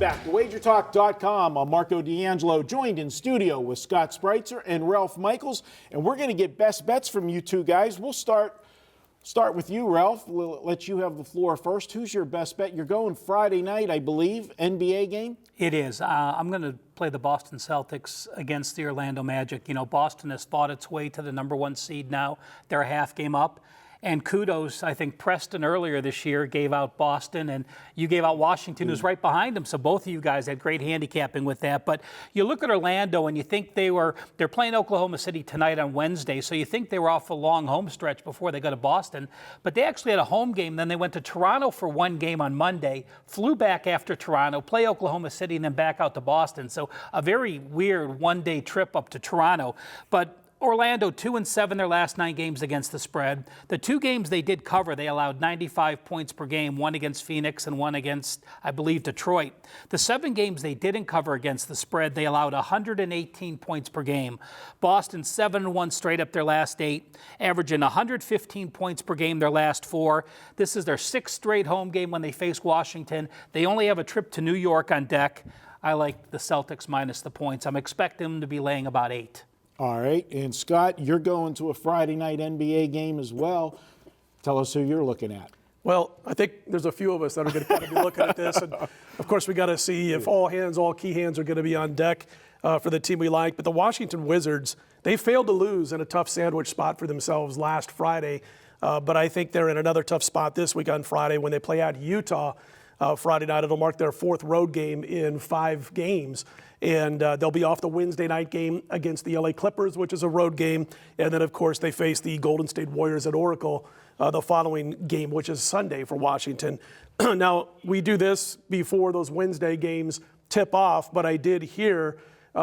back to WagerTalk.com. I'm Marco D'Angelo, joined in studio with Scott Spreitzer and Ralph Michaels, and we're going to get best bets from you two guys. We'll start with you, Ralph. We'll let you have the floor first. Who's your best bet? You're going Friday night, I believe, NBA game? It is. I'm going to play the Boston Celtics against the Orlando Magic. You know, Boston has fought its way to the #1 seed now. They're a half game up. And kudos, I think Preston earlier this year gave out Boston, and you gave out Washington, who's right behind them. So both of you guys had great handicapping with that. But you look at Orlando, and you think they're playing Oklahoma City tonight on Wednesday, so you think they were off a long home stretch before they go to Boston. But they actually had a home game. Then they went to Toronto for one game on Monday, flew back after Toronto, play Oklahoma City, and then back out to Boston. So a very weird one-day trip up to Toronto. But Orlando, 2-7 their last 9 games against the spread. The 2 games they did cover, they allowed 95 points per game, one against Phoenix and one against, I believe, Detroit. The 7 games they didn't cover against the spread, they allowed 118 points per game. Boston 7-1 straight up their last 8, averaging 115 points per game their last 4. This is their 6th straight home game when they face Washington. They only have a trip to New York on deck. I like the Celtics minus the points. I'm expecting them to be laying about 8. All right, and Scott, you're going to a Friday night NBA game as well. Tell us who you're looking at. Well, I think there's a few of us that are going to kind of be looking at this. And of course, we got to see if all key hands are going to be on deck for the team we like. But the Washington Wizards, they failed to lose in a tough sandwich spot for themselves last Friday. But I think they're in another tough spot this week on Friday when they play out Utah. Friday night, it'll mark their 4th road game in 5 games. And they'll be off the Wednesday night game against the LA Clippers, which is a road game. And then, of course, they face the Golden State Warriors at Oracle the following game, which is Sunday for Washington. Now, we do this before those Wednesday games tip off, but I did hear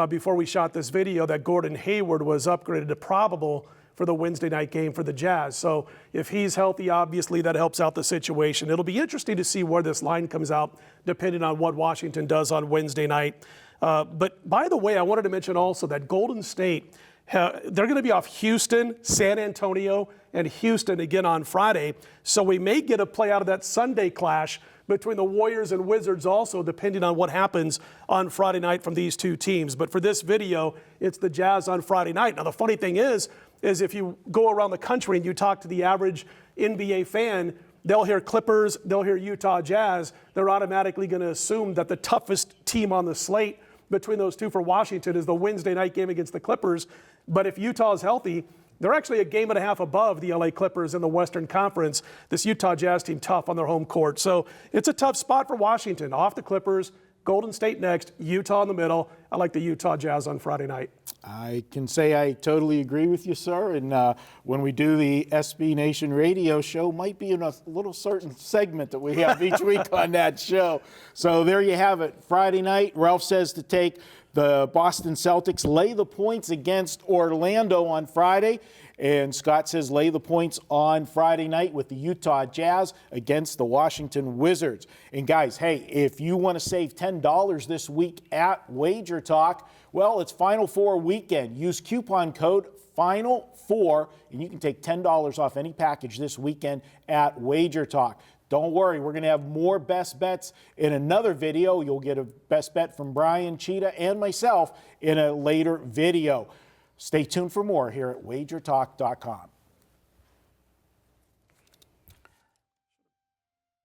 before we shot this video that Gordon Hayward was upgraded to probable for the Wednesday night game for the Jazz. So if he's healthy, obviously that helps out the situation. It'll be interesting to see where this line comes out depending on what Washington does on Wednesday night. But by the way, I wanted to mention also that Golden State, they're going to be off Houston, San Antonio, and Houston again on Friday. So we may get a play out of that Sunday clash between the Warriors and Wizards also, depending on what happens on Friday night from these 2 teams. But for this video, it's the Jazz on Friday night. Now, the funny thing is if you go around the country and you talk to the average NBA fan, they'll hear Clippers, they'll hear Utah Jazz. They're automatically going to assume that the toughest team on the slate between those 2 for Washington is the Wednesday night game against the Clippers. But if Utah is healthy, they're actually a game and a half above the LA Clippers in the Western Conference. This Utah Jazz team tough on their home court. So it's a tough spot for Washington. Off the Clippers, Golden State next, Utah in the middle. I like the Utah Jazz on Friday night. I can say I totally agree with you, sir. And when we do the SB Nation radio show, might be in a little certain segment that we have each week on that show. So there you have it. Friday night, Ralph says to take the Boston Celtics, lay the points against Orlando on Friday. And Scott says lay the points on Friday night with the Utah Jazz against the Washington Wizards. And guys, hey, if you want to save $10 this week at Wager Talk, well, it's Final Four weekend. Use coupon code FINAL4 and you can take $10 off any package this weekend at Wager Talk. Don't worry, we're going to have more best bets in another video. You'll get a best bet from Brian, Cheetah, and myself in a later video. Stay tuned for more here at WagerTalk.com.